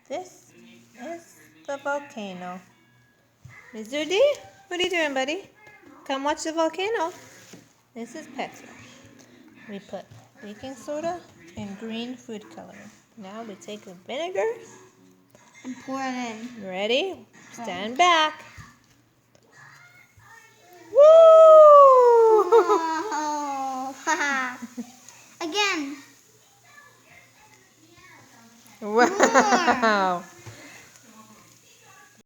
This is the volcano. Mizudi, what are you doing, buddy? Come watch the volcano. This is Petra. We put baking soda and green food coloring. Now we take the vinegar and pour it in. Ready? Stand back. Woo! Oh. Again. Wow.